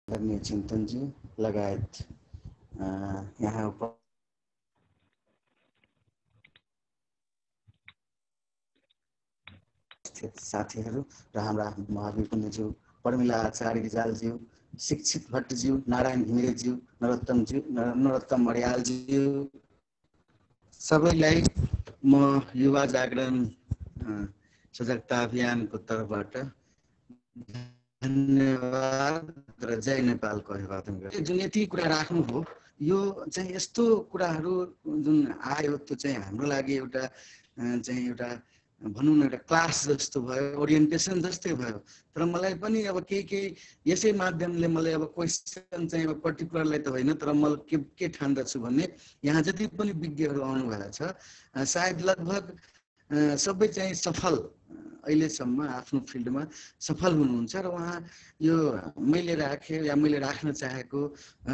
आदरणीय चिन्तनजी लगायत यहाँ उपस्थित साथीहरू र हाम्रा महावीर पुण्यज्यू, पर्मिला आचार्य रिजालज्यू, शिक्षित भट्टज्यू, नारायण घिमिरेज्यू, नरोत्तम मर्यालज्यू, सबैलाई म युवा जागरण सजगता अभियानको तर्फबाट धन्यवाद र जय नेपालको अभिवादन गर्छु। जुन यति कुरा राख्नुभयो यो चाहिँ यस्तो कुराहरू जुन आयो त्यो चाहिँ हाम्रो लागि एउटा चाहिँ एउटा भनौँ न एउटा क्लास जस्तो भयो, ओरिएन्टेसन जस्तै भयो। तर मलाई पनि अब केही यसै माध्यमले मलाई अब क्वेसन चाहिँ अब पर्टिकुलरलाई त होइन, तर म के ठान्दछु भने यहाँ जति पनि विज्ञहरू आउनुभएको छ सायद लगभग सबै चाहिँ सफल अहिलेसम्म आफ्नो फिल्डमा सफल हुनुहुन्छ र उहाँ यो मैले राखेँ या मैले राख्न चाहेको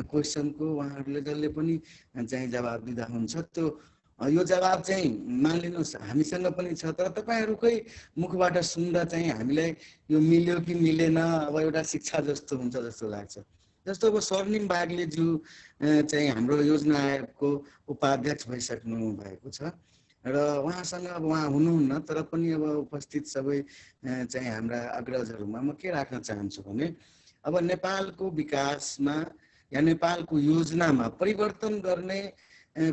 क्वेसनको उहाँहरूले जसले पनि चाहिँ जवाब दिँदा हुन्छ। त्यो यो जवाब चाहिँ मानिलिनुहोस् हामीसँग पनि छ, तर तपाईँहरूकै मुखबाट सुन्दा चाहिँ हामीलाई यो मिल्यो कि मिलेन अब एउटा शिक्षा जस्तो हुन्छ जस्तो लाग्छ। जस्तो अब स्वर्णिम बाग्लेज्यू चाहिँ हाम्रो योजना आयोगको उपाध्यक्ष भइसक्नु भएको छ र उहाँसँग अब उहाँ हुनुहुन्न, तर पनि अब उपस्थित सबै चाहिँ हाम्रा अग्रजहरूमा म के राख्न चाहन्छु भने अब नेपालको विकासमा या नेपालको योजनामा परिवर्तन गर्ने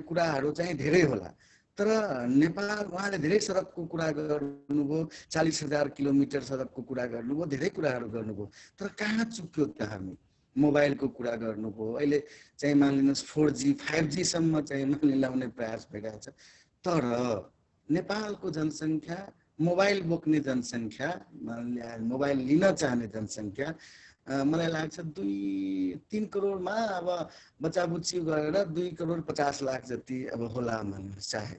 कुराहरू चाहिँ धेरै होला, तर नेपाल उहाँले धेरै सडकको कुरा गर्नुभयो, 40,000 किलोमिटर सडकको कुरा गर्नुभयो, धेरै कुराहरू गर्नुभयो, तर कहाँ चुक्यो त हामी? मोबाइलको कुरा गर्नुभयो, अहिले चाहिँ मानिलिनुहोस् 4G 5G सम्म चाहिँ ल्याउने प्रयास भइरहेको छ, तर नेपालको जनसङ्ख्या, मोबाइल बोक्ने जनसङ्ख्या, मोबाइल लिन चाहने जनसङ्ख्या मलाई लाग्छ 2-3 करोडमा अब बच्चा बुच्ची गरेर 2,50,00,000 जति अब होला भन्नु चाहे।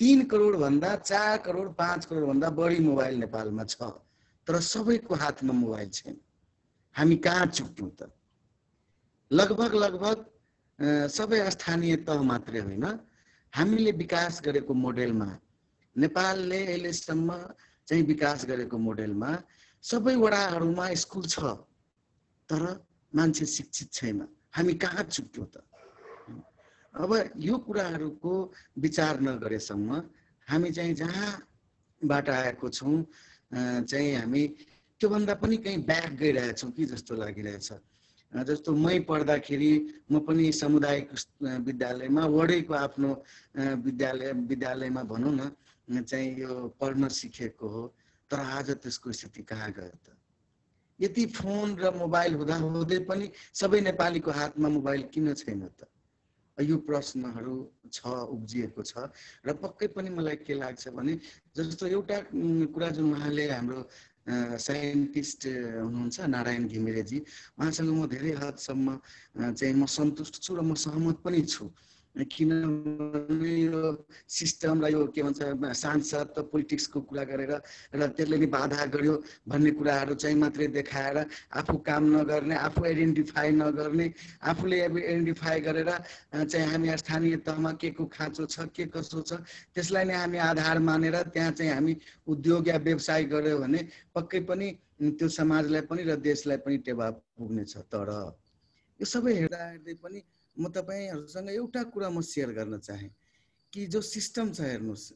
3 करोड भन्दा 4 करोड 5 करोड भन्दा बढी मोबाइल नेपालमा छ, तर सबैको हातमा मोबाइल छैन। हामी कहाँ चुक्यौँ त? लगभग सबै स्थानीय तह मात्रै होइन, हामीले विकास गरेको मोडेलमा, नेपालले अहिलेसम्म चाहिँ विकास गरेको मोडेलमा सबै वडाहरूमा स्कुल छ, तर मान्छे शिक्षित छैन। हामी कहाँ चुक्यौँ त? अब यो कुराहरूको विचार नगरेसम्म हामी चाहिँ जहाँबाट आएको छौँ चाहिँ हामी त्योभन्दा पनि कहीँ ब्याक गइरहेछौँ कि जस्तो लागिरहेछ। जस्तो मै पढ्दाखेरि म पनि सामुदायिक विद्यालयमा वडैको आफ्नो विद्यालयमा भनौँ न चाहिँ यो पढ्न सिकेको हो, तर आज त्यसको स्थिति कहाँ गयो त? यति फोन र मोबाइल हुँदै पनि सबै नेपालीको हातमा मोबाइल किन छैन त? यो प्रश्नहरू उब्जिएको छ र पक्कै पनि मलाई के लाग्छ भने जस्तो एउटा कुरा जुन उहाँले हाम्रो साइन्टिस्ट हुनुहुन्छ नारायण घिमिरेजी, उहाँसँग म धेरै हदसम्म चाहिँ म सन्तुष्ट छु र म सहमत पनि छु। किनभने यो सिस्टम र यो के भन्छ सांसद पोलिटिक्सको कुरा गरेर र त्यसले नि बाधा गर्यो भन्ने कुराहरू चाहिँ मात्रै देखाएर आफू काम नगर्ने, आफू आइडेन्टिफाई नगर्ने, आफूले आइडेन्टिफाई गरेर चाहिँ हामी स्थानीय तहमा के को खाँचो छ, के कसो छ, त्यसलाई नै हामी आधार मानेर त्यहाँ चाहिँ हामी उद्योग या व्यवसाय गर्यो भने पक्कै पनि त्यो समाजलाई पनि र देशलाई पनि टेवा पुग्नेछ। तर यो सबै हेर्दै पनि म तपाईहरुसँग एउटा कुरा म शेयर गर्न चाहे कि जो सिस्टम छ हेर्नुस्,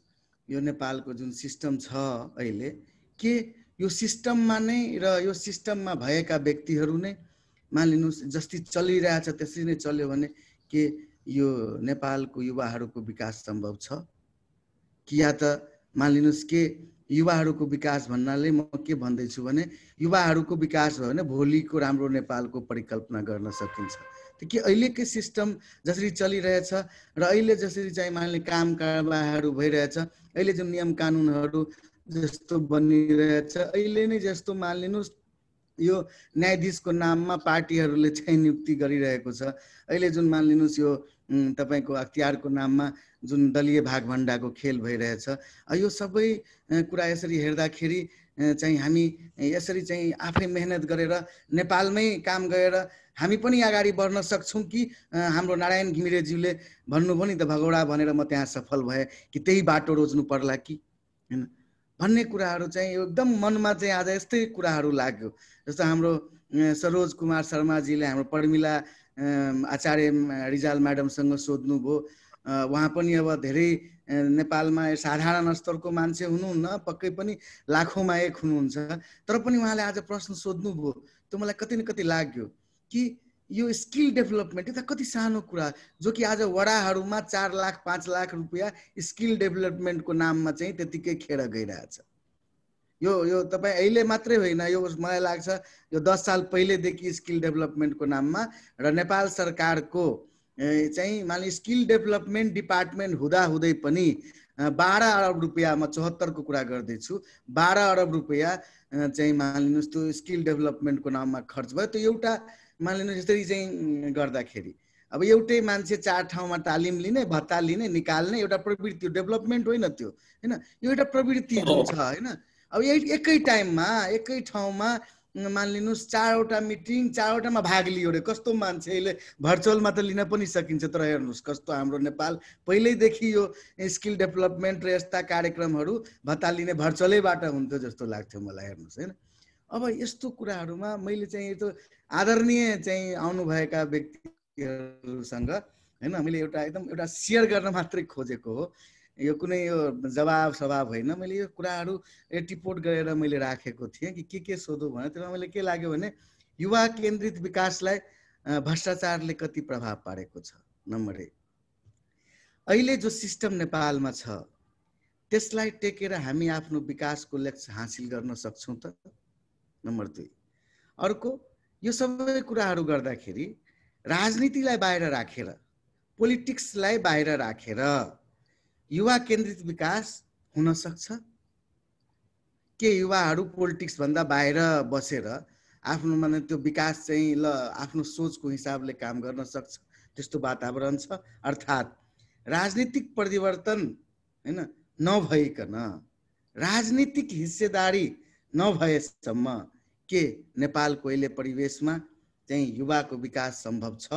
यो नेपालको जुन सिस्टम छ अहिले, के यो सिस्टममा नै र यो सिस्टममा भएका व्यक्तिहरू नै मानिलिनुस् जस्तै चलिरहेछ त्यसरी नै चल्यो भने के यो नेपालको युवाहरूको विकास सम्भव छ? कि या त मानिलिनुस् के युवाहरूको विकास भन्नाले म के भन्दैछु भने युवाहरूको विकास भयो भने भोलिको राम्रो नेपालको परिकल्पना गर्न सकिन्छ। कि अहिलेकै सिस्टम जसरी चलिरहेछ र अहिले जसरी चाहिँ मानिले काम कारबाहहरू भइरहेछ, अहिले जुन नियम कानुनहरू जस्तो बनिरहेछ, अहिले नै जस्तो मानिलिनुस् यो न्यायाधीशको नाममा पार्टीहरूले चाहिँ नियुक्ति गरिरहेको छ। अहिले जुन मानिलिनुस् यो तपाईको अख्तियारको नाममा जुन दलीय भागभण्डाको खेल भइरहेछ, यो सबै कुरा यसरी हेर्दाखेरि चाहिँ हामी यसरी चाहिँ आफै मेहनत गरेर नेपालमै काम गरेर हामी पनि अगाडि बढ्न सक्छौं कि हाम्रो नारायण घिमिरेज्यूले भन्नुभयो नि त भगौडा भनेर म त्यहाँ सफल भए कि त्यही बाटो रोज्नु पर्ला कि हैन भन्ने कुराहरू चाहिँ एकदम मनमा चाहिँ आज यस्तै कुराहरू लाग्यो। जस्तो हाम्रो सरोज कुमार शर्माजीले हाम्रो प्रमिला आचार्य रिजाल म्याडमसँग सोध्नुभयो। उहाँ पनि अब धेरै नेपालमा साधारण स्तरको मान्छे हुनुहुन्न, पक्कै पनि लाखौँमा एक हुनुहुन्छ, तर पनि उहाँले आज प्रश्न सोध्नुभयो। त्यो मलाई कति न कति लाग्यो कि यो स्किल डेभलपमेन्ट यता कति सानो कुरा, जो कि आज वडाहरूमा 4 लाख 5 लाख रुपियाँ स्किल डेभलपमेन्टको नाममा चाहिँ त्यतिकै खेर गइरहेछ। यो तपाईँ अहिले मात्रै होइन, यो मलाई लाग्छ यो 10 साल पहिलेदेखि स्किल डेभलपमेन्टको नाममा र नेपाल सरकारको चाहिँ माने स्किल डेभलपमेन्ट डिपार्टमेन्ट हुँदाहुँदै पनि 12 अरब रुपियाँ, म 74 को कुरा गर्दैछु, 12 अरब रुपियाँ चाहिँ मानिलिनुहोस् त्यो स्किल डेभलपमेन्टको नाममा खर्च भयो। त्यो एउटा मानिलिनुहोस् यसरी चाहिँ गर्दाखेरि अब एउटै मान्छे 4 ठाउँमा तालिम लिने, भत्ता लिने, निकाल्ने एउटा प्रवृत्ति, डेभलपमेन्ट होइन त्यो, होइन? यो एउटा प्रवृत्ति हुन्छ, होइन? अब एकै टाइममा एकै ठाउँमा मानिलिनुहोस् 4वटा मिटिङ, 4वटामा भाग लियो रे, कस्तो मान्छेले भर्चुअलमा त लिन पनि सकिन्छ, तर हेर्नुहोस् कस्तो हाम्रो नेपाल पहिल्यैदेखि यो स्किल डेभलपमेन्ट र यस्ता कार्यक्रमहरू भत्ता लिने भर्चुअलैबाट हुन्थ्यो जस्तो लाग्थ्यो मलाई, हेर्नुहोस्, होइन? अब यस्तो कुराहरूमा मैले चाहिँ यो आदरणीय चाहिँ आउनुभएका व्यक्तिहरूसँग, होइन, मैले एउटा सेयर गर्न मात्रै खोजेको हो, यो कुनै यो जवाब सवाब होइन। मैले यो कुराहरू टिपोट गरेर मैले राखेको थिएँ कि के सोधो भने त्यसमा मैले के लाग्यो भने युवा केन्द्रित विकासलाई भ्रष्टाचारले कति प्रभाव पारेको छ। नम्बर 1, अहिले जो सिस्टम नेपालमा छ त्यसलाई टेकेर हामी आफ्नो विकासको लक्ष्य हासिल गर्न सक्छौँ त? नम्बर 2, अर्को यो सबै कुराहरू गर्दाखेरि राजनीतिलाई बाहिर राखेर, पोलिटिक्सलाई बाहिर राखेर युवा केन्द्रित विकास हुन सक्छ के? युवाहरू पोलिटिक्स भन्दा बाहिर बसेर आफ्नो माने त्यो विकास चाहिँ ल आफ्नो सोचको हिसाबले काम गर्न सक्छ, त्यस्तो वातावरण छ? अर्थात् राजनीतिक परिवर्तन, हैन, नभइकन, राजनीतिक हिस्सेदारी नभएसम्म के नेपालको अहिले परिवेशमा चाहिँ युवाको विकास सम्भव छ?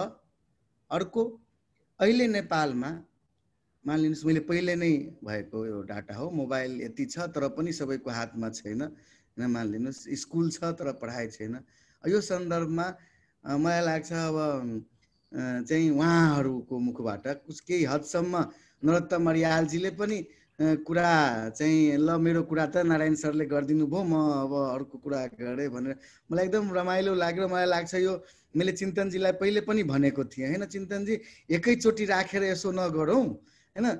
अर्को, अहिले नेपालमा मानिलिनुहोस् मैले पहिले नै भएको यो डाटा हो, मोबाइल यति छ तर पनि सबैको हातमा छैन, मानिलिनुहोस् स्कुल छ तर पढाइ छैन। यो सन्दर्भमा मलाई लाग्छ अब चाहिँ उहाँहरूको मुखबाट केही हदसम्म नरोत्तम अर्यालजीले पनि कुरा चाहिँ ल मेरो कुरा त नारायण सरले गरिदिनु भयो, म अब अर्को कुरा गरेँ भनेर मलाई एकदम रमाइलो लाग्यो। मलाई लाग्छ यो मैले चिन्तनजीलाई पहिले पनि भनेको थिएँ, होइन चिन्तनजी एकैचोटि राखेर यसो नगरौँ, होइन,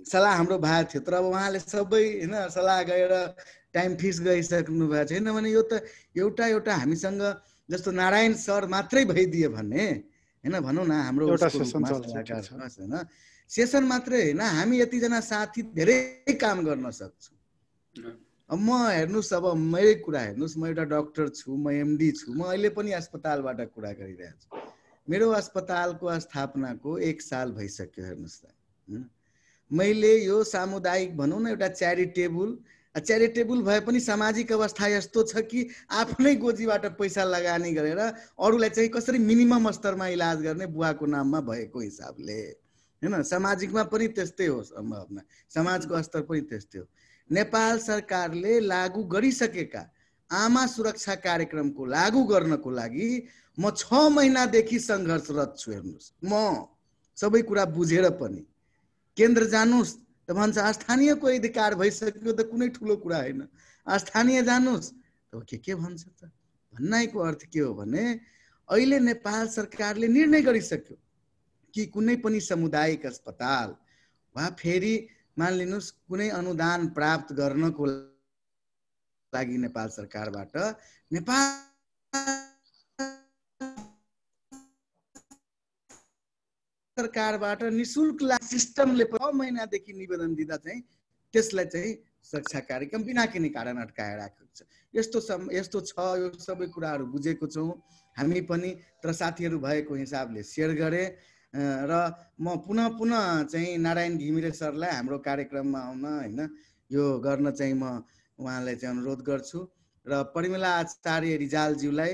सल्लाह हाम्रो भएको थियो, तर अब उहाँले सबै होइन सल्लाह गएर टाइम फिक्स गरिसक्नु भएको छ। होइन भने यो त एउटा हामीसँग जस्तो नारायण सर मात्रै भइदियो भने, होइन भनौँ न हाम्रो होइन सेसन मात्रै होइन, हामी यतिजना साथी धेरै काम गर्न सक्छौँ। अब म हेर्नुहोस्, अब मेरै कुरा हेर्नुहोस्, म एउटा डक्टर छु, म एमडी छु, म अहिले पनि अस्पतालबाट कुरा गरिरहेको छु। मेरो अस्पतालको स्थापनाको 1 साल भइसक्यो, हेर्नुहोस् त। मैले यो सामुदायिक भनौँ न एउटा च्यारिटेबल भए पनि सामाजिक अवस्था यस्तो छ कि आफ्नै गोजीबाट पैसा लगानी गरेर अरूलाई चाहिँ कसरी मिनिमम स्तरमा इलाज गर्ने बुवाको नाममा भएको हिसाबले, हैन, सामाजिकमा पनि त्यस्तै हो सम्भावना, समाजको स्तर पनि त्यस्तै हो। नेपाल सरकारले लागू गरिसकेका आमा सुरक्षा कार्यक्रमको लागू गर्नको लागि म 6 महिनादेखि सङ्घर्षरत छु। हेर्नुहोस्, म सबै कुरा बुझेर पनि केन्द्र जानुस् त भन्छ स्थानीयको अधिकार भइसक्यो त कुनै ठुलो कुरा होइन, स्थानीय जानुस् त के भन्छ त? भन्नाइको अर्थ के हो भने अहिले नेपाल सरकारले निर्णय गरिसक्यो कि कुनै पनि सामुदायिक अस्पताल वा फेरि मानिलिनुहोस् कुनै अनुदान प्राप्त गर्नको लागि नेपाल सरकारबाट निशुल्क सिस्टमले 6 महिनादेखि निवेदन दिँदा चाहिँ त्यसलाई चाहिँ सुरक्षा कार्यक्रम बिना कुनै कारण अड्काएर राखेको छ। यस्तो छ, यो सबै कुराहरू बुझेको छौँ हामी पनि, तर साथीहरू भएको हिसाबले सेयर गरेँ र म पुनः चाहिँ नारायण घिमिरे सरलाई हाम्रो कार्यक्रममा आउन, होइन, यो गर्न चाहिँ म उहाँलाई चाहिँ अनुरोध गर्छु र प्रमिला आचार्य रिजालज्यूलाई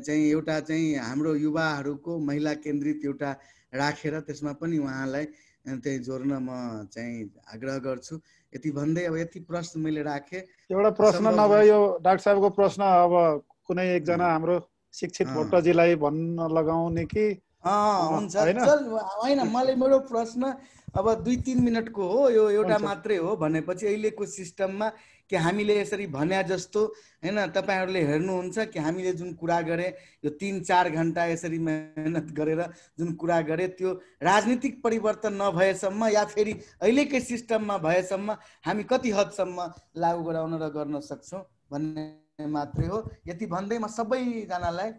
चाहिँ एउटा चाहिँ हाम्रो युवाहरूको महिला केन्द्रित एउटा राखेर त्यसमा पनि उहाँलाई त्यही जोड्न म चाहिँ आग्रह गर्छु। यति भन्दै अब यति प्रश्न मैले राखेँ। एउटा प्रश्न नभए यो डाक्टर साहबको प्रश्न अब कुनै एकजना हाम्रो शिक्षित भट्टजीलाई भन्न लगाउने कि हुन्छ चल हैन मलाई मेरो प्रश्न अब 2-3 मिनेटको हो यो एउटा मात्रै हो भनेपछि अहिलेको सिस्टममा कि हामीले यसरी भन्या जस्तो हैन तपाईहरुले हेर्नुहुन्छ कि हामीले जुन कुरा गरे यो 3-4 घण्टा यसरी मेहनत गरेर जुन कुरा गरे त्यो राजनीतिक परिवर्तन नभएसम्म या फेरि अहिलेकै सिस्टममा भएसम्म हामी कति हदसम्म लागू गराउन र गर्न सक्छौं भन्ने मात्रै हो। यति भन्दै म सबैजनालाई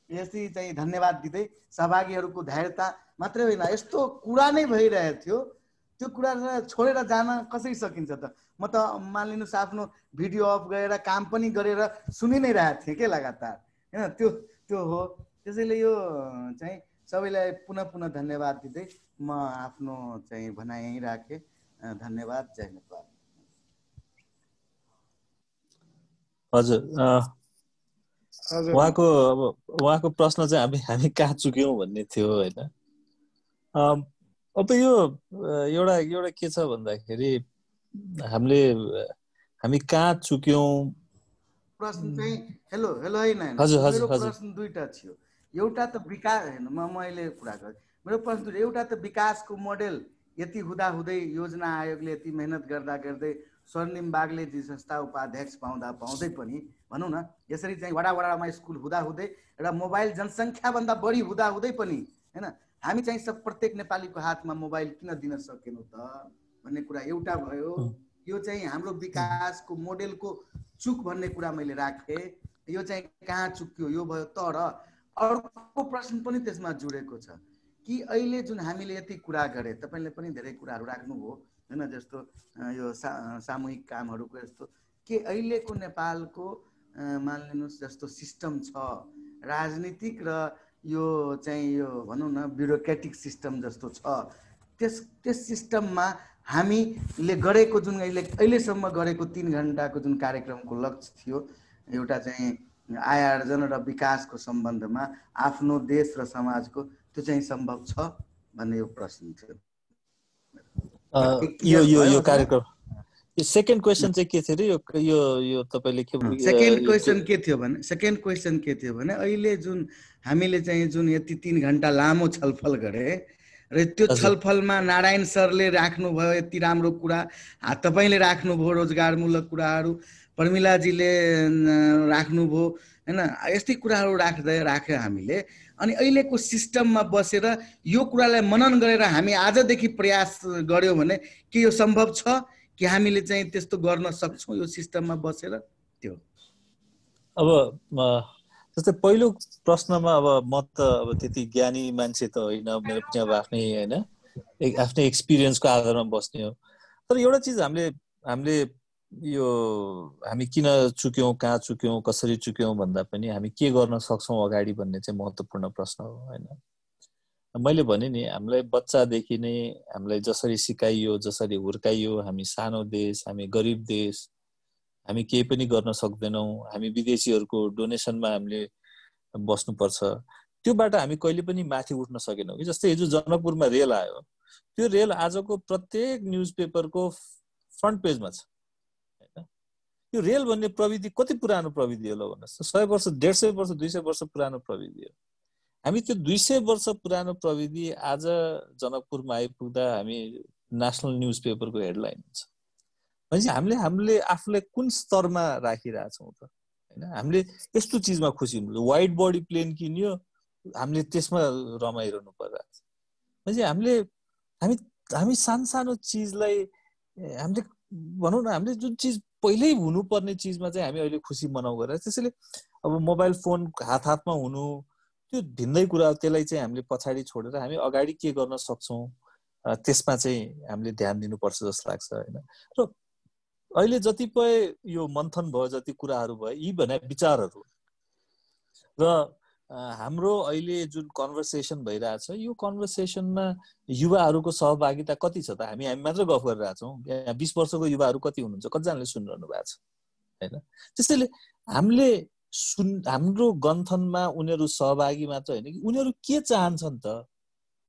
यसै चाहिँ धन्यवाद दिँदै सहभागीहरूको धैर्यता मात्रै होइन यस्तो कुरा नै भइरहेको थियो त्यो कुरा छोडेर जान कसरी सकिन्छ त। म त मानिलिनुस् आफ्नो भिडियो अफ गरेर काम पनि गरेर सुनि नै रहेको थिएँ के लगातार हैन त्यो हो। त्यसैले यो चाहिँ सबैलाई पुनः धन्यवाद दिँदै म आफ्नो चाहिँ भनाइ यही राखे। धन्यवाद। जय नेपाल। हजुर उहाँको प्रश्न चाहिँ हामी कहाँ चुक्यौं भन्ने थियो हैन। अब यो एउटा के छ भन्दाखेरि हामी कहाँ चुक्यौं प्रश्न चाहिँ हेलो हैन मेरो प्रश्न दुईटा थियो। एउटा त विकास हैन म अहिले कुरा गरेँ मेरो प्रश्न एउटा त विकासको मोडेल यति हुँदै योजना आयोगले यति मेहनत गर्दै स्वर्णिम बागलेजी संस्था उपाध्यक्ष पाउँदै पनि भनौँ न यसरी चाहिँ वडामा स्कुल हुँदै एउटा मोबाइल जनसङ्ख्या भन्दा बढी हुँदै पनि हैन हामी चाहिँ सब प्रत्येक नेपालीको हातमा मोबाइल किन दिन सकेनौं त भन्ने कुरा एउटा भयो। यो चाहिँ हाम्रो विकासको मोडेलको चुक भन्ने कुरा मैले राखे। यो चाहिँ कहाँ चुक्यो यो भयो। तर अर्को प्रश्न पनि त्यसमा जुडेको छ कि अहिले जुन हामीले यति कुरा गरे तपाईले पनि धेरै कुराहरू राख्नुभयो हैन जस्तो यो सामूहिक कामहरूको यस्तो के अहिलेको नेपालको मानिलिनुस् जस्तो सिस्टम छ राजनीतिक र यो चाहिँ यो भनौँ न ब्युरोक्रेटिक सिस्टम जस्तो छ त्यस सिस्टममा हामीले गरेको जुन अहिलेसम्म गरेको 3 घण्टाको जुन कार्यक्रमको लक्ष्य थियो एउटा चाहिँ आय आर्जन र विकासको सम्बन्धमा आफ्नो देश र समाजको त्यो चाहिँ सम्भव छ भन्ने यो प्रश्न थियो। यो कार्यक्रम सेकेन्ड क्वेशन चाहिँ के थियो रे यो तपाईले के सेकेन्ड क्वेशन के थियो भने अहिले जुन हामीले चाहिँ जुन यति 3 घण्टा लामो छलफल गरे र त्यो छलफलमा नारायण सरले राख्नुभयो यति राम्रो कुरा तपाईले राख्नुभयो रोजगारमूलक कुराहरू प्रमिलाजीले राख्नुभयो हैन यस्तै कुराहरू राखे हामीले अनि अहिलेको सिस्टममा बसेर यो कुरालाई मनन गरेर हामी आजदेखि प्रयास गर्यौं भने के यो सम्भव छ कि हामीले चाहिँ त्यस्तो गर्न सक्छौं यो सिस्टममा बसेर। त्यो अब जस्तै पहिलो प्रश्नमा अब म त अब त्यति ज्ञानी मान्छे त होइन मेरो पनि अब आफ्नै हैन आफ्नै एक्सपिरियन्सको आधारमा बस्ने हो। तर एउटा चीज हामीले यो हामी किन चुक्यौं कहाँ चुक्यौं कसरी चुक्यौं भन्दा पनि हामी के गर्न सक्छौं अगाडि भन्ने चाहिँ महत्त्वपूर्ण प्रश्न हो हैन। मैले भने नि हामीलाई बच्चादेखि नै हामीलाई जसरी सिकाइयो जसरी हुर्काइयो हामी सानो देश हामी गरिब देश हामी केही पनि गर्न सक्दैनौं हामी विदेशीहरुको डोनेसनमा हामीले बस्नुपर्छ त्योबाट हामी कहिले पनि माथि उठ्न सकेनौं। जस्तै हिजो जनकपुरमा रेल आयो त्यो रेल आजको प्रत्येक न्यूजपेपरको फ्रन्ट पेजमा छ हैन। यो रेल भन्ने प्रविधि कति पुरानो प्रविधि हो ल भन्नुस् 100 वर्ष 150 वर्ष 200 वर्ष पुरानो प्रविधि हो। हामी त्यो 200 वर्ष पुरानो प्रविधि आज जनकपुरमा आइपुग्दा हामी नेशनल न्यूजपेपरको हेडलाइन हुन्छ भनेपछि हामीले आफूलाई कुन स्तरमा राखिरहेछौं त हैन। हामीले यस्तो चीजमा खुसी हुनु वाइड बडी प्लेन किन्यो हामीले त्यसमा रमाइरहनु पर्छ भनेपछि हामी सानो चीजलाई हामीले भनौं न हामीले जुन चीज पहिल्यै हुनुपर्ने चीजमा चाहिँ हामी अहिले खुसी मनाउ गरेर त्यसैले अब मोबाइल फोन हातमा हुनु त्यो भिन्दै कुरा त्यसलाई चाहिँ हामीले पछाडी छोडेर हामी अगाडि के गर्न सक्छौं त्यसमा चाहिँ हामीले ध्यान दिनुपर्छ जस्तो लाग्छ हैन। र अहिले जतिपय यो मन्थन भयो जति कुराहरू भयो यी भने विचारहरू र हाम्रो अहिले जुन कन्भर्सेसन भइरहेछ यो कन्भर्सेसनमा युवाहरूको सहभागिता कति छ त हामी मात्र गफ गरिरहेका छौं। यहाँ 20 वर्षको युवाहरू कति हुनुहुन्छ कतिजनाले सुनिरहनु भएको छ हैन। त्यसैले हाम्रो गन्थनमा उनीहरू सहभागी मात्र हैन कि उनीहरू के चाहन्छन् त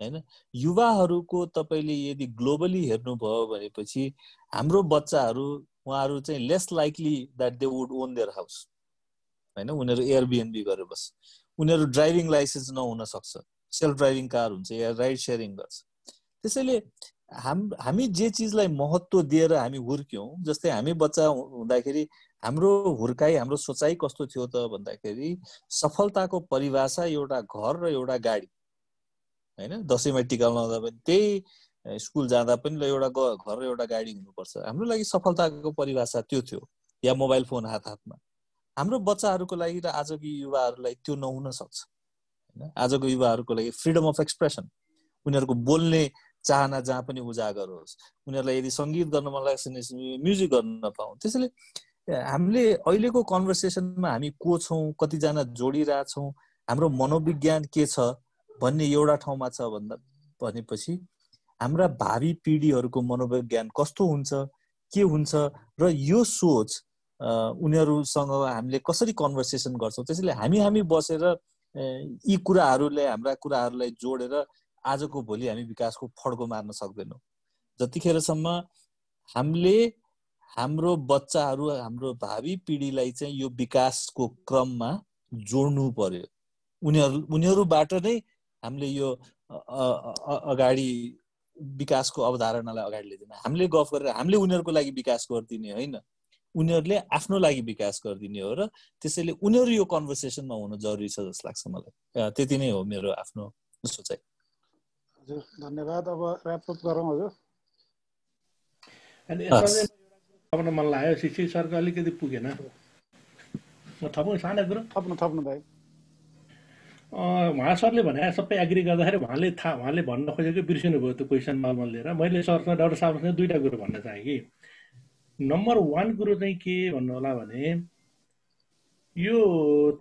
हैन। युवाहरूको तपाईले यदि ग्लोबली हेर्नुभयो भनेपछि हाम्रो बच्चाहरू उहाँहरू चाहिँ lace likely that they would own their house हैन, उनीहरू एयरबिएनबी गरेर बस्छ, उनीहरू ड्राइभिङ लाइसेन्स नहुन सक्छ, सेल्फ ड्राइभिङ कार हुन्छ या राइड सेयरिङ गर्छ। त्यसैले हामी जे चिजलाई महत्त्व दिएर हामी हुर्क्यौं, जस्तै हामी बच्चा हुँदाखेरि हाम्रो हुर्काई हाम्रो सोचाइ कस्तो थियो त भन्दाखेरि सफलताको परिभाषा एउटा घर र एउटा गाडी हैन। दशैंमा टिका लगाउँदा पनि त्यही, स्कुल जाँदा पनि ल एउटा घर र एउटा गाडी हुनुपर्छ। हाम्रो लागि सफलताको परिभाषा त्यो थियो, या मोबाइल फोन हातमा। हाम्रो बच्चाहरूको लागि र आजको युवाहरूलाई त्यो नहुन सक्छ हैन। आजको युवाहरूको लागि फ्रिडम अफ एक्सप्रेसन, उनीहरूको बोल्ने चाहना जहाँ पनि उजागर होस्, उनीहरूलाई यदि सङ्गीत गर्न मन लाग्छ भने म्युजिक गर्न पाऊँ। त्यसैले हामीले अहिलेको कन्भर्सेसनमा हामी को छौँ, कतिजना जोडिरहेछौँ, हाम्रो मनोविज्ञान के छ भन्ने एउटा ठाउँमा छ भनेपछि हाम्रा भावी पिढीहरूको मनोविज्ञान कस्तो हुन्छ, के हुन्छ र यो सोच उनीहरूसँग हामीले कसरी कन्भर्सेसन गर्छौँ। त्यसैले हामी बसेर यी कुराहरूले हाम्रा कुराहरूलाई जोडेर आजको भोलि हामी विकासको फड्को मार्न सक्दैनौँ। जतिखेरसम्म हामीले हाम्रो बच्चाहरू, हाम्रो भावी पिढीलाई चाहिँ यो विकासको क्रममा जोड्नु पर्यो। उनीहरूबाट नै हामीले यो अगाडि विकासको अवधारणालाई अगाडि ल्याइदिने। हामीले गफ गरेर हामीले उनीहरूको लागि विकास गरिदिने होइन, उनीहरूले आफ्नो लागि विकास गरिदिने हो। र त्यसैले उनीहरू यो कन्भर्सेसनमा हुनु जरुरी छ जस्तो लाग्छ मलाई। त्यति नै हो मेरो आफ्नो सोचाइ। हजुर धन्यवाद। अब ऱ्याप अप गरौँ हजुर। अनि यसमा थप्न मन लाग्यो, शिक्षक सरको अलिकति पुगेन, म थप्नु सानो कुरो थप्नु भाइ। उहाँ सरले भने सबै एग्री गर्दाखेरि उहाँले भन्न खोजेको बिर्सिनु भयो त्यो क्वेसन मालमा लिएर। मैले सरसँग डाक्टर साहबसँग दुईवटा कुरो भन्न चाहेँ कि नम्बर 1 कुरो चाहिँ के भन्नु होला भने यो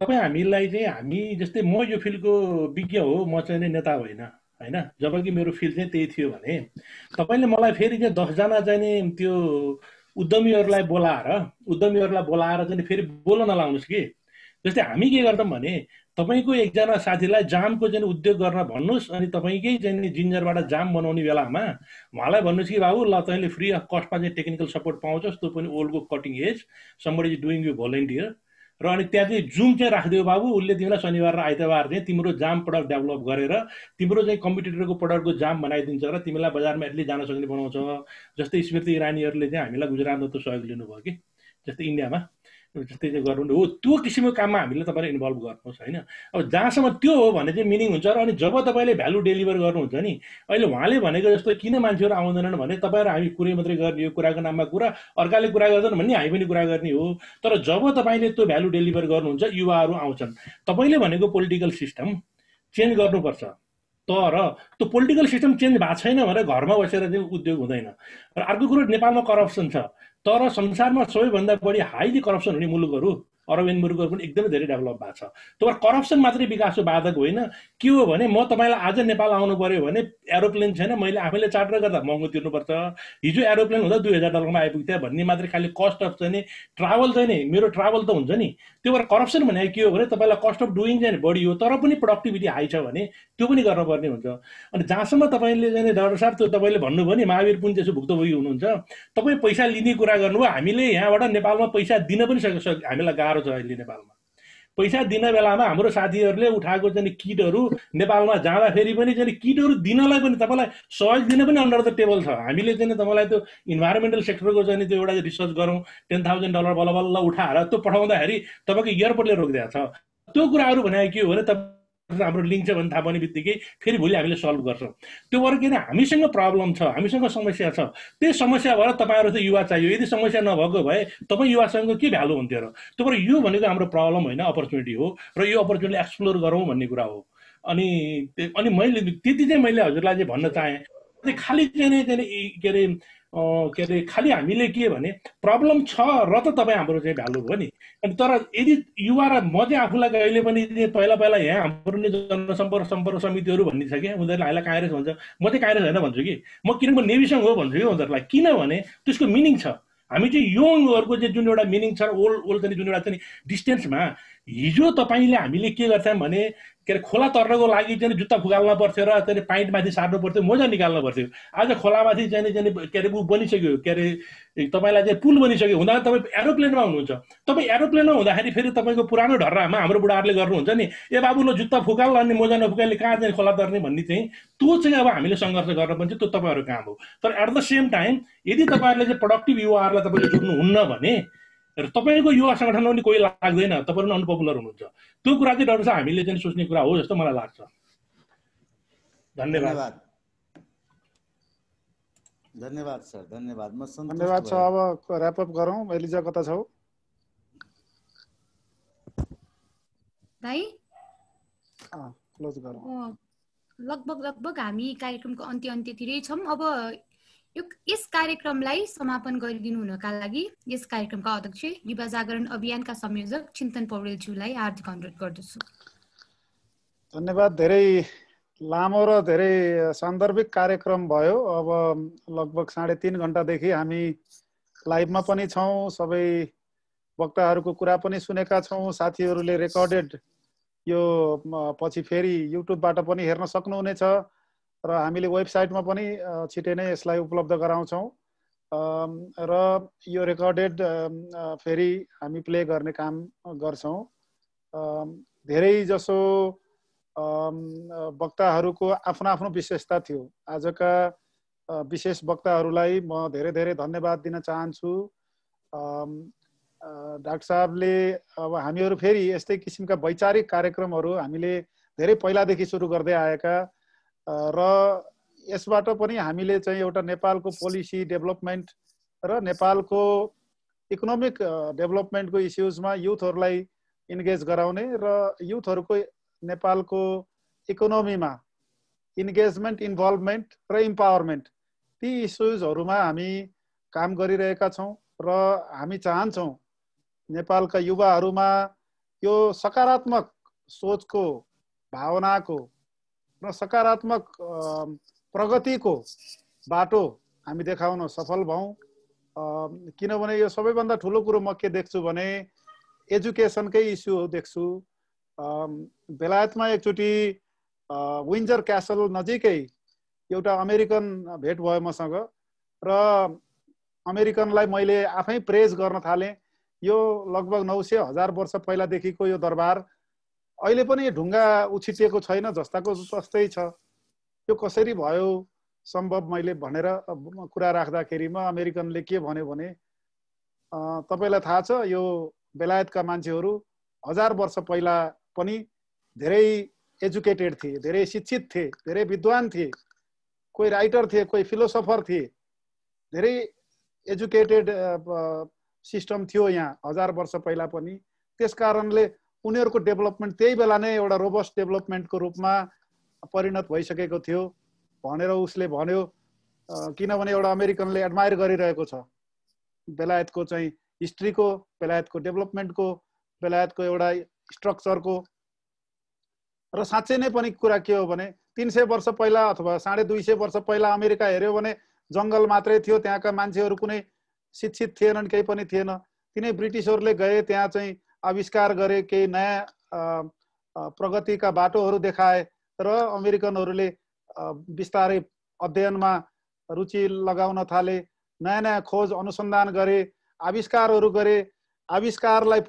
तपाईँ हामीलाई चाहिँ हामी जस्तै म यो फिल्डको विज्ञ हो, म चाहिँ नेता होइन होइन, जबकि मेरो फिल्ड चाहिँ त्यही थियो भने तपाईँले मलाई फेरि चाहिँ 10 जना चाहिँ त्यो उद्यमीहरूलाई बोलाएर चाहिँ फेरि बोल्न नलाउनुहोस् कि। जस्तै हामी के गर्छौँ भने तपाईँको एकजना साथीलाई जामको चाहिँ उद्योग गर्न भन्नुहोस्, अनि तपाईँकै चाहिँ जिन्जरबाट जाम बनाउने बेलामा उहाँलाई भन्नुहोस् कि बाबु ल तैँले फ्री अफ कस्टमा चाहिँ टेक्निकल सपोर्ट पाउँछस्, त्यो पनि ओल्डको cutting edge, somebody is doing you volunteer. र अनि त्यहाँ चाहिँ जुम चाहिँ राखिदियो बाबु, उसले तिमीलाई शनिबार र आइतबार चाहिँ तिम्रो जाम प्रडक्ट डेभलप गरेर तिम्रो चाहिँ कम्पिटिटरको प्रडक्टको जाम बनाइदिन्छ र तिमीलाई बजारमा एटलिस्ट जान सक्ने बनाउँछ। जस्तै स्मृति इरानीहरूले चाहिँ हामीलाई गुजरातमा त्यो सहयोग लिनुभयो कि, जस्तै इन्डियामा जस्तै चाहिँ गर्नु हो, त्यो किसिमको काममा हामीले तपाईँले इन्भल्भ गर्नुहोस् होइन। अब जहाँसम्म त्यो हो भने चाहिँ मिनिङ हुन्छ। र अनि जब तपाईँले भ्यालु डेलिभर गर्नुहुन्छ नि, अहिले उहाँले भनेको जस्तो किन मान्छेहरू आउँदैनन् भने तपाईँ र हामी कुरै मात्रै गर्ने हो, कुराको नाममा कुरा, अर्काले कुरा गर्दैन भन्ने हामी पनि कुरा गर्ने हो। तर जब तपाईँले त्यो भ्यालु डेलिभर गर्नुहुन्छ युवाहरू आउँछन्। तपाईँले भनेको पोलिटिकल सिस्टम चेन्ज गर्नुपर्छ, तर त्यो पोलिटिकल सिस्टम चेन्ज भएको छैन भने घरमा बसेर चाहिँ उद्योग हुँदैन। र अर्को कुरो नेपालमा करप्सन छ, तर संसारमा सबैभन्दा बढी हाइली करप्सन हुने मुलुकहरू अरब मुलुकहरू पनि एकदमै धेरै डेभलप भएको छ। त्यो करप्सन मात्रै विकासको बाधक होइन। के हो भने म तपाईँलाई आज नेपाल आउनु पर्यो भने एरोप्लेन छैन, मैले आफैले चार्टर गर्दा महँगो तिर्नुपर्छ। हिजो एरोप्लेन हुँदा $2000 आइपुग्थ्यो भन्ने मात्रै खालि कस्ट अफ चाहिँ ट्राभल चाहिँ नि, मेरो ट्राभल त हुन्छ नि। त्यो भएर करप्सन भनेको के हो भने तपाईँलाई कस्ट अफ डुइङ चाहिँ बढी हो, तर पनि प्रोडक्टिभिटी हाई छ भने त्यो पनि गर्नुपर्ने हुन्छ। अनि जहाँसम्म तपाईँले चाहिँ डाक्टर साहब त्यो तपाईँले भन्नुभयो नि, महावीर पनि त्यसो भुक्तभोगी हुनुहुन्छ। तपाईँ पैसा लिने कुरा गर्नुभयो, हामीले यहाँबाट नेपालमा पैसा दिन पनि हामीलाई गाह्रो छ। अहिले नेपालमा पैसा दिन बेलामा हाम्रो साथीहरूले उठाएको चाहिँ किटहरू नेपालमा जाँदाखेरि पनि चाहिँ किटहरू दिनलाई पनि तपाईँलाई सहयोग दिन पनि अन्डर द टेबल छ। हामीले चाहिँ तपाईँलाई त्यो इन्भाइरोमेन्टल सेक्टरको चाहिँ त्यो एउटा रिसर्च गरौँ, $10,000 बल्ल उठाएर त्यो पठाउँदाखेरि तपाईँको एयरपोर्टले रोकिदिएको छ। त्यो कुराहरू भनेको के हो भने हाम्रो लिङ्क छ भने थाहा पाउने बित्तिकै फेरि भोलि हामीले सल्भ गर्छौँ। त्यो भएर किन हामीसँग प्रब्लम छ, हामीसँग समस्या छ, त्यही समस्या भएर तपाईँहरू चाहिँ युवा चाहियो। यदि समस्या नभएको भए तपाईँ युवासँग के भ्यालु हुन्थ्यो र? त्यो भएर यो भनेको हाम्रो प्रब्लम होइन, अपर्च्युनिटी हो र यो अपर्च्युनिटी एक्सप्लोर गरौँ भन्ने कुरा हो। अनि मैले त्यति चाहिँ मैले हजुरलाई चाहिँ भन्न चाहेँ। खालि चाहिँ के अरे खालि हामीले के भने प्रब्लम छ र त तपाईँ हाम्रो चाहिँ भ्यालु हो नि। अनि तर यदि युवा र म चाहिँ आफूलाई कहिले पनि पहिला यहाँ हाम्रो नि जनसम्पर्क समितिहरू भन्ने छ कि, उनीहरूले हामीलाई काङ्ग्रेस भन्छ, म चाहिँ काङ्ग्रेस होइन भन्छु कि, म किनभने नेविसँग हो भन्छु कि उनीहरूलाई। किनभने त्यसको मिनिङ छ। हामी चाहिँ यङहरूको चाहिँ जुन एउटा मिनिङ छ, ओल्ड चाहिँ जुन एउटा चाहिँ डिस्टेन्समा हिजो तपाईँले हामीले के गर्थ्यौँ भने के अरे खोला तर्नको लागि चाहिँ जुत्ता फुकाल्न पर्थ्यो र चाहिँ पाइन्ट माथि सार्नु पर्थ्यो, मोजा निकाल्नु पर्थ्यो। आज खोलामाथि चाहिँ के अरे बनिसक्यो, के अरे तपाईँलाई चाहिँ पुल बनिसक्यो हुँदा तपाईँ एरोप्लेनमा हुनुहुन्छ। तपाईँ एरोप्लेनमा हुँदाखेरि फेरि तपाईँको पुरानो ढर्रामा हाम्रो बुढाहरूले गर्नुहुन्छ नि, ए बाबु ल जुत्ता फुकाल अनि मोजा नफुकाले कहाँ चाहिँ खोला तर्ने भन्ने चाहिँ त्यो चाहिँ अब हामीले सङ्घर्ष गर्नुपर्छ। त्यो तपाईँहरूको काम हो। तर एट द सेम टाइम यदि तपाईँहरूले चाहिँ प्रोडक्टिभ युवाहरूलाई तपाईँले जोड्नुहुन्न भने र तपाईँको युवा सङ्गठनमा पनि कोही लाग्दैन, तपाईँहरू पनि अनपपुलर हुनुहुन्छ। त्यो कुरा चाहिँ डाक्टर साहब हामीले चाहिँ सोच्ने कुरा हो जस्तो मलाई लाग्छ। धन्यवाद। धन्यवाद सर, धन्यवाद। म धन्यवाद छ। अब ऱ्याप अप गरौँ। एलिजा कता छौ? भाइ क्लोज गरौँ। लगभग हामी कार्यक्रमको अन्त्यतिरै छौँ। अब यस कार्यक्रमलाई समापन गरिदिनु हुनका लागि यस कार्यक्रमका अध्यक्ष युवा जागरण अभियानका संयोजक चिन्तन पौडेलज्यूलाई हार्दिक अनुरोध गर्दछु। धन्यवाद। धेरै लामो र धेरै सान्दर्भिक कार्यक्रम भयो। अब लगभग 3.5 घण्टादेखि हामी लाइभमा पनि छौँ। सबै वक्ताहरूको कुरा पनि सुनेका छौँ। साथीहरूले रेकर्डेड यो पछि फेरि युट्युबबाट पनि हेर्न सक्नुहुनेछ र हामीले वेबसाइटमा पनि छिटै नै यसलाई उपलब्ध गराउँछौँ र यो रेकर्डेड फेरि हामी प्ले गर्ने काम गर्छौँ। धेरै जसो वक्ताहरूको आफ्नो आफ्नो विशेषता थियो। आजका विशेष वक्ताहरूलाई म धेरै धेरै धन्यवाद दिन चाहन्छु। डाक्टर साहबले अब हामीहरू फेरि यस्तै किसिमका वैचारिक कार्यक्रमहरू हामीले धेरै पहिलादेखि सुरु गर्दै आएका र यसबाट पनि हामीले चाहिँ एउटा नेपालको पोलिसी डेभलपमेन्ट र नेपालको इकोनोमिक डेभलपमेन्टको इस्युजमा युथहरूलाई इन्गेज गराउने र युथहरूको नेपालको इकोनोमीमा इन्गेजमेन्ट, इन्भल्भमेन्ट र इम्पावरमेन्ट ती इस्युजहरूमा हामी काम गरिरहेका छौँ र हामी चाहन्छौँ नेपालका युवाहरूमा यो सकारात्मक सोचको, भावनाको र सकारात्मक प्रगतिको बाटो हामी देखाउन सफल भयौँ। किनभने यो सबैभन्दा ठुलो कुरो म के देख्छु भने एजुकेसनकै इस्यु देख्छु। बेलायतमा एकचोटि विन्जर क्यासल नजिकै एउटा अमेरिकन भेट भयो मसँग र अमेरिकनलाई मैले आफै प्रेज गर्न थालेँ। यो लगभग 900,000 वर्ष पहिलादेखिको यो दरबार अहिले पनि ढुङ्गा उछिटिएको छैन, जस्ताको जस्तै छ। यो कसरी भयो सम्भव मैले भनेर कुरा राख्दाखेरि म अमेरिकनले के भन्यो भने तपाईलाई थाहा छ यो बेलायतका मान्छेहरू 1000 वर्ष पहिला पनि धेरै एजुकेटेड थिए, धेरै शिक्षित थिए, धेरै विद्वान थिए, कोही राइटर थिए, कोही फिलोसोफर थिए, धेरै एजुकेटेड सिस्टम थियो यहाँ 1000 वर्ष पहिला पनि। त्यसकारणले उनीहरूको डेभलपमेन्ट त्यही बेला नै एउटा रोबस्ट डेभलपमेन्टको रूपमा परिणत भइसकेको थियो भनेर उसले भन्यो। किनभने एउटा अमेरिकनले एडमायर गरिरहेको छ बेलायतको चाहिँ हिस्ट्रीको, बेलायतको डेभलपमेन्टको, बेलायतको एउटा स्ट्रक्चरको। र साँच्चै नै पनि कुरा के हो भने 300 वर्ष पहिला अथवा 250 वर्ष पहिला अमेरिका हेऱ्यो भने जङ्गल मात्रै थियो, त्यहाँका मान्छेहरू कुनै शिक्षित थिएनन्, केही पनि थिएन। तिनै ब्रिटिसहरूले गए त्यहाँ चाहिँ आविष्कार गरे, केही नयाँ प्रगतिका बाटोहरू देखाए र अमेरिकनहरूले बिस्तारै अध्ययनमा रुचि लगाउन थाले, नयाँ नयाँ खोज अनुसन्धान गरे, आविष्कारहरू गरे। आविष्कारलाई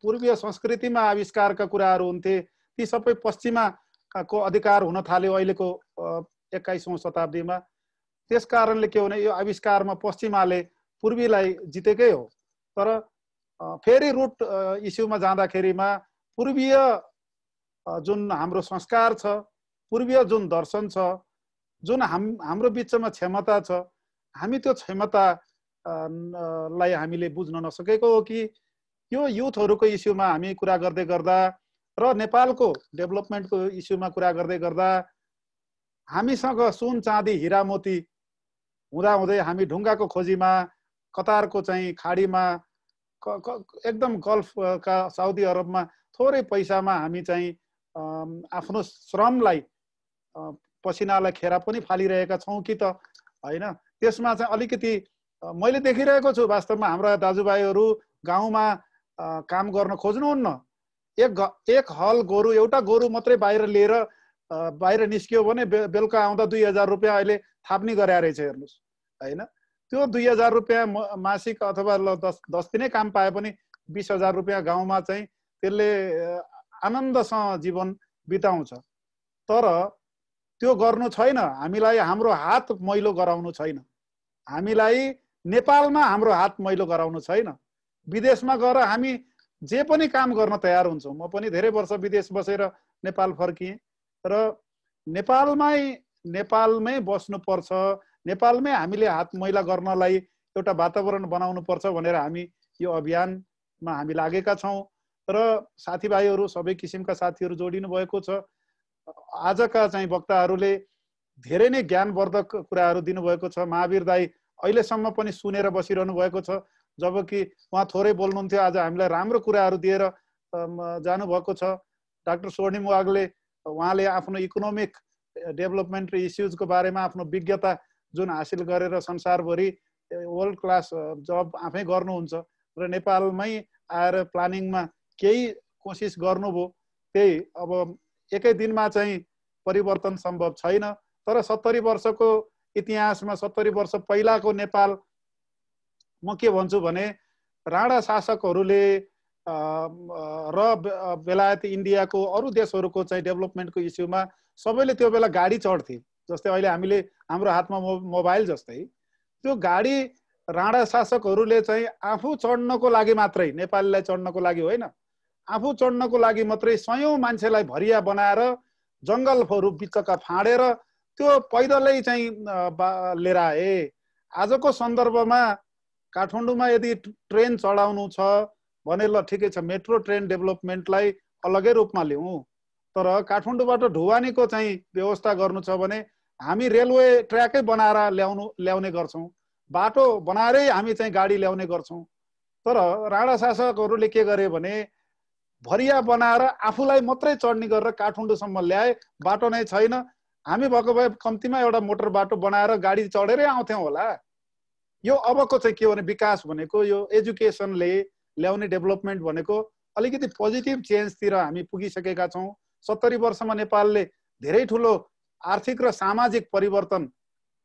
पूर्वीय संस्कृतिमा आविष्कारका कुराहरू हुन्थे, ती सबै पश्चिमाको अधिकार हुन थाल्यो अहिलेको 21औं शताब्दीमा। त्यस कारणले के भने यो आविष्कारमा पश्चिमाले पूर्वीलाई जितेकै हो। तर फेरि रुट इस्युमा जाँदाखेरिमा पूर्वीय जुन हाम्रो संस्कार छ, पूर्वीय जुन दर्शन छ, जुन हाम्रो बिचमा क्षमता छ, हामी त्यो क्षमता लाई हामीले बुझ्न नसकेको हो कि यो युथहरूको इस्युमा हामी कुरा गर्दै गर्दा र नेपालको डेभलपमेन्टको इस्युमा कुरा गर्दै गर्दा हामीसँग सुन, चाँदी, हिरा, मोती हुँदाहुँदै हामी ढुङ्गाको खोजीमा, कतारको चाहिँ खाडीमा, एकदम गल्फका साउदी अरबमा थोरै पैसामा हामी चाहिँ आफ्नो श्रमलाई, पसिनालाई खेर पनि फालिरहेका छौँ कि त होइन। त्यसमा चाहिँ अलिकति मैले देखिरहेको छु वास्तवमा हाम्रा दाजुभाइहरू गाउँमा काम गर्न खोज्नुहुन्न। एक हल गोरु, एउटा गोरु मात्रै बाहिर लिएर बाहिर निस्कियो भने बेलुका आउँदा 2000 रुपियाँ अहिले थाप्ने गरे रहेछ हेर्नुहोस् हैन। त्यो 2000 रुपियाँ मासिक अथवा 10 दिनै काम पाए पनि 20,000 रुपियाँ गाउँमा चाहिँ त्यसले आनन्दसँग जीवन बिताउँछ। तर त्यो गर्नु छैन। हामीलाई हाम्रो हात मैलो गराउनु छैन। हामीलाई नेपालमा हाम्रो हात मैलो गराउनु छैन। विदेशमा गएर हामी जे पनि काम गर्न तयार हुन्छौँ। म पनि धेरै वर्ष विदेश बसेर नेपाल फर्किएँ र नेपालमै बस्नुपर्छ, नेपालमै हामीले हात मैला गर्नलाई एउटा वातावरण बनाउनु पर्छ भनेर हामी यो अभियानमा हामी लागेका छौँ र साथीभाइहरू सबै किसिमका साथीहरू जोडिनु भएको छ। आजका चाहिँ वक्ताहरूले धेरै नै ज्ञानवर्धक कुराहरू दिनुभएको छ। महावीर दाई अहिलेसम्म पनि सुनेर बसिरहनु भएको छ, जबकि उहाँ थोरै बोल्नुहुन्थ्यो। आज हामीलाई राम्रो कुराहरू दिएर जानुभएको छ। डाक्टर स्वर्णिम वागले उहाँले आफ्नो इकोनोमिक डेभलपमेन्ट र इस्युजको बारेमा आफ्नो विज्ञता जुन हासिल गरेर संसारभरि वर्ल्ड क्लास जब आफै गर्नुहुन्छ र नेपालमै आएर प्लानिङमा केही कोसिस गर्नुभयो। त्यही अब एकै दिनमा चाहिँ परिवर्तन सम्भव छैन। तर 70 वर्षको इतिहासमा 70 वर्ष पहिलाको नेपाल म के भन्छु भने राणा शासकहरूले र बेलायत इन्डियाको अरू देशहरूको चाहिँ डेभलपमेन्टको इस्युमा सबैले त्यो बेला गाडी चढ्थे। जस्तै अहिले हामीले हाम्रो हातमा मोबाइल जस्तै त्यो गाडी राणा शासकहरूले चाहिँ आफू चढ्नको लागि मात्रै, नेपालीलाई चढ्नको लागि होइन, आफू चढ्नको लागि मात्रै सयौं मान्छेलाई भरिया बनाएर जङ्गलहरू बिचका फाँडेर त्यो पैदलै चाहिँ लिएर आए। आजको सन्दर्भमा काठमाडौँमा यदि ट्रेन चढाउनु छ भने ल ठिकै छ, मेट्रो ट्रेन डेभलपमेन्टलाई अलगै रूपमा ल्याउँ। तर काठमाडौँबाट ढुवानीको चाहिँ व्यवस्था गर्नु छ भने हामी रेलवे ट्र्याकै बनाएर ल्याउने गर्छौँ, बाटो बनाएरै हामी चाहिँ गाडी ल्याउने गर्छौँ। तर राणा शासकहरूले के गरे भने भरिया बनाएर आफूलाई मात्रै चढ्ने गरेर काठमाडौँसम्म ल्याए। बाटो नै छैन, हामी भएको भए कम्तीमा एउटा मोटर बाटो बनाएर गाडी चढेरै आउँथ्यौँ होला। यो अबको चाहिँ के भने विकास भनेको यो एजुकेसनले ल्याउने डेभलपमेन्ट भनेको अलिकति पोजिटिभ चेन्जतिर हामी पुगिसकेका छौँ। 70 वर्षमा नेपालले धेरै ठुलो आर्थिक र सामाजिक परिवर्तन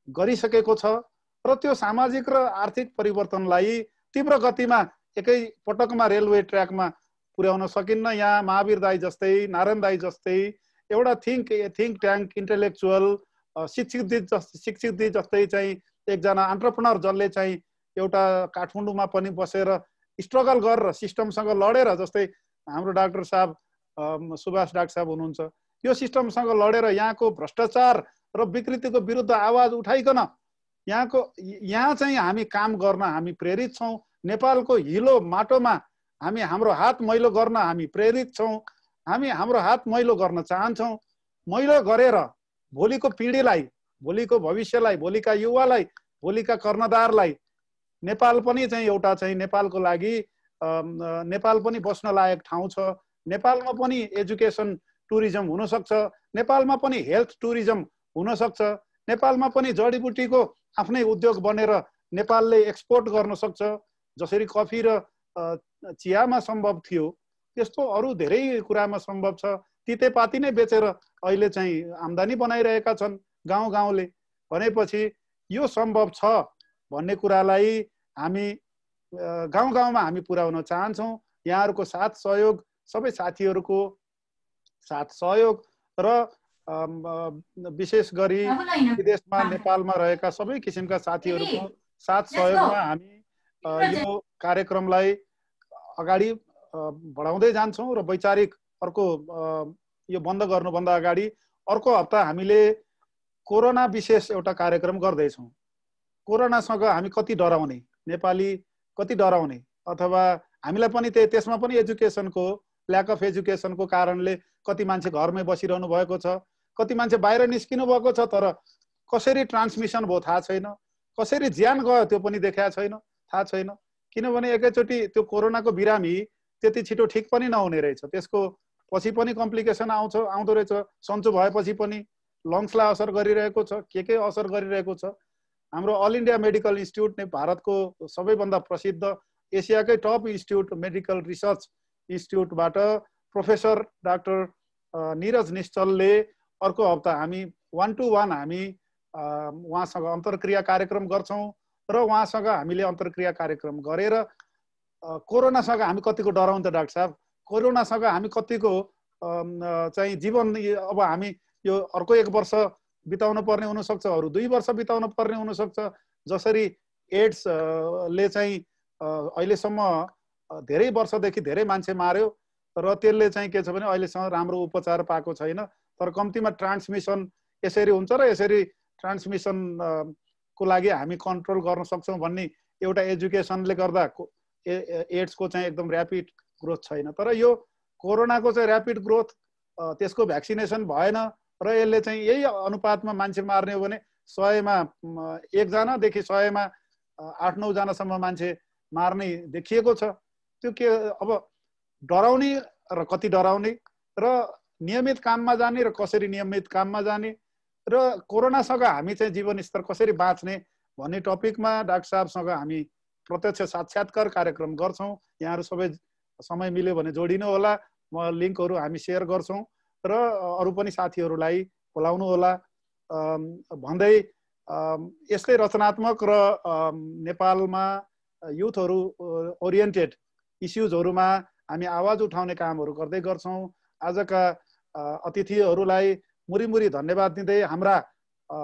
गरिसकेको छ र त्यो सामाजिक र आर्थिक परिवर्तनलाई तीव्र गतिमा एकै पटकमा रेलवे ट्र्याकमा पुर्याउन सकिन्न। यहाँ महावीर दाई जस्तै, नारायण दाई जस्तै एउटा थिङ्क ट्याङ्क इन्टेलेक्चुअल शिक्षित जस्तै चाहिँ एकजना एन्टरप्रेनर जसले चाहिँ एउटा काठमाडौँमा पनि बसेर स्ट्रगल गरेर सिस्टमसँग लडेर, जस्तै हाम्रो डाक्टर साहब सुभाष डाक्टर साहब हुनुहुन्छ, यो सिस्टमसँग लडेर यहाँको भ्रष्टाचार र विकृतिको विरुद्ध आवाज उठाइकन यहाँ चाहिँ हामी काम गर्न हामी प्रेरित छौँ। नेपालको हिलो माटोमा हामी हाम्रो हात मैलो गर्न हामी प्रेरित छौँ। हामी हाम्रो हात मैलो गर्न चाहन्छौँ। मैलो गरेर भोलिको पिँढीलाई, भोलिको भविष्यलाई, भोलिका युवालाई, भोलिका कर्णधारलाई नेपाल पनि चाहिँ एउटा चाहिँ नेपालको लागि नेपाल पनि बस्न लायक ठाउँ छ। नेपालमा पनि एजुकेसन टुरिज्म हुनसक्छ, नेपालमा पनि हेल्थ टुरिज्म हुनसक्छ, नेपालमा पनि जडीबुटीको आफ्नै उद्योग बनेर नेपालले एक्सपोर्ट गर्न सक्छ। जसरी कफी र चियामा सम्भव थियो त्यस्तो अरू धेरै कुरामा सम्भव छ। तितेपाती नै बेचेर अहिले चाहिँ आम्दानी बनाइरहेका छन् गाउँले। भनेपछि यो सम्भव छ भन्ने कुरालाई हामी गाउँमा हामी पुर्याउन चाहन्छौँ। यहाँहरूको साथ सहयोग, सबै साथीहरूको साथ सहयोग र विशेष गरी विदेशमा नेपालमा रहेका सबै किसिमका साथीहरूको साथ सहयोगमा हामी यो कार्यक्रमलाई अगाडि बढाउँदै जान्छौँ। र वैचारिक अर्को यो बन्द गर्नुभन्दा अगाडि अर्को हप्ता हामीले कोरोना विशेष एउटा कार्यक्रम गर्दैछौँ। कोरोनासँग हामी कति डराउने, नेपाली कति डराउने, अथवा हामीलाई पनि त्यसमा पनि एजुकेसनको ल्याक अफ एजुकेसनको कारणले कति मान्छे घरमै बसिरहनु भएको छ, कति मान्छे बाहिर निस्किनु भएको छ, तर कसरी ट्रान्समिसन भयो थाहा छैन, कसरी ज्यान गयो त्यो पनि देखाएको छैन, थाहा छैन। किनभने एकैचोटि त्यो कोरोनाको बिरामी त्यति छिटो ठिक पनि नहुने रहेछ, त्यसको पछि पनि कम्प्लिकेसन आउँदो रहेछ। सन्चो भएपछि पनि लङ्सलाई असर गरिरहेको छ, के असर गरिरहेको छ। हाम्रो अल इन्डिया मेडिकल इन्स्टिट्युट नै भारतको सबैभन्दा प्रसिद्ध एसियाकै टप इन्स्टिट्युट मेडिकल रिसर्च इन्स्टिट्युटबाट प्रोफेसर डाक्टर निरज निश्चलले अर्को हप्ता हामी 1-to-1 हामी उहाँसँग अन्तर्क्रिया कार्यक्रम गर्छौँ र उहाँसँग हामीले अन्तर्क्रिया कार्यक्रम गरेर कोरोनासँग हामी कतिको डराउँ त डाक्टर साहब, कोरोनासँग हामी कतिको चाहिँ जीवन अब हामी यो अर्को 1 वर्ष बिताउन पर्ने हुनसक्छ, अरू 2 वर्ष बिताउन पर्ने हुनसक्छ। जसरी एड्सले चाहिँ अहिलेसम्म धेरै वर्षदेखि धेरै मान्छे मार्यो र त्यसले चाहिँ के छ भने अहिलेसम्म राम्रो उपचार पाएको छैन, तर कम्तीमा ट्रान्समिसन यसरी हुन्छ र यसरी ट्रान्समिसन को लागि हामी कन्ट्रोल गर्न सक्छौँ भन्ने एउटा एजुकेसनले गर्दा एड्सको चाहिँ एकदम ऱ्यापिड ग्रोथ छैन। तर यो कोरोनाको चाहिँ ऱ्यापिड ग्रोथ त्यसको भ्याक्सिनेसन भएन र यसले चाहिँ यही अनुपातमा मान्छे मार्ने हो भने 100मा 1 जनादेखि 100मा 8-9 जनासम्म मान्छे मार्ने देखिएको छ। त्यो के अब डराउने र कति डराउने र नियमित काममा जाने र कसरी नियमित काममा जाने र कोरोनासँग हामी चाहिँ जीवन स्तर कसरी बाँच्ने भन्ने टपिकमा डाक्टर साहबसँग हामी प्रत्यक्ष साक्षात्कार कार्यक्रम गर्छौँ। यहाँहरू सबै समय मिल्यो भने जोडिनु होला, म लिङ्कहरू हामी सेयर गर्छौँ र अरू पनि साथीहरूलाई बोलाउनु होला भन्दै यस्तै रचनात्मक र नेपालमा युथहरू ओरिएन्टेड इस्युजहरूमा हामी आवाज उठाउने कामहरू गर्दै गर्छौँ। आजका अतिथिहरूलाई मुरी धन्यवाद दिँदै हाम्रा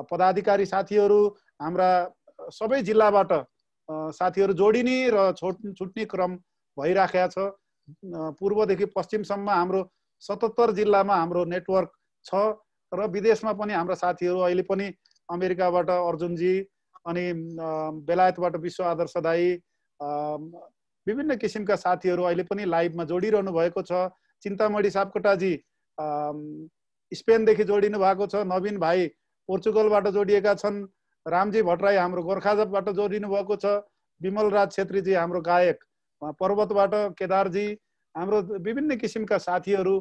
पदाधिकारी साथीहरू, हाम्रा सबै जिल्लाबाट साथीहरू जोडिने र छुट्ने क्रम भइराखेको छ। पूर्वदेखि पश्चिमसम्म हाम्रो 77 जिल्लामा हाम्रो नेटवर्क छ र विदेशमा पनि हाम्रा साथीहरू अहिले पनि अमेरिकाबाट अर्जुनजी अनि बेलायतबाट विश्व आदर्श दाई, विभिन्न किसिमका साथीहरू अहिले पनि लाइभमा जोडिरहनु भएको छ। चिन्तामणि सापकोटाजी स्पेनदेखि जोडिनु भएको छ, नवीन भाइ पोर्चुगलबाट जोडिएका छन्, रामजी भट्टराई हाम्रो गोर्खाजबाट जोडिनु भएको छ, विमल राज छेत्रीजी हाम्रो गायक पर्वतबाट, केदारजी हाम्रो विभिन्न किसिमका साथीहरू,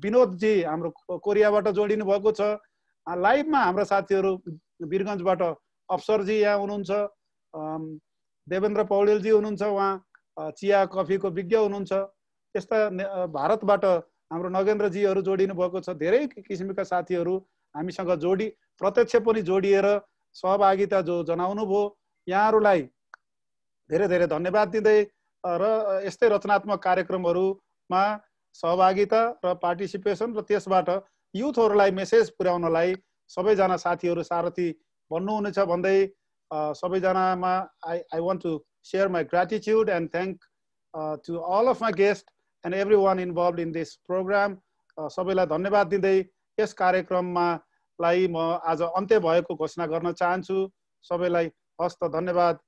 विनोदजी हाम्रो कोरियाबाट जोडिनु भएको छ। लाइभमा हाम्रा साथीहरू वीरगञ्जबाट अफसरजी यहाँ हुनुहुन्छ, देवेन्द्र पौडेलजी हुनुहुन्छ, उहाँ चिया कफीको विज्ञ हुनुहुन्छ। यस्ता भारतबाट हाम्रो नगेन्द्रजीहरू जोडिनु भएको छ। धेरै किसिमका साथीहरू हामीसँग प्रत्यक्ष पनि जोडिएर सहभागिता जो जनाउनु भयो, यहाँहरूलाई धेरै धेरै धन्यवाद दिँदै र यस्तै रचनात्मक कार्यक्रमहरूमा सहभागिता र पार्टिसिपेसन र त्यसबाट युथहरूलाई मेसेज पुर्याउनलाई सबैजना साथीहरू सारथी बन्नुहुनेछ भन्दै सबैजनामा I want to share my gratitude and thank to all of my guests and everyone involved in this program. सबैलाई धन्यवाद दिँदै यस कार्यक्रममा लाई म आज अन्त्य भएको घोषणा गर्न चाहन्छु। सबैलाई हस्त धन्यवाद।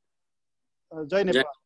जय नेपाल।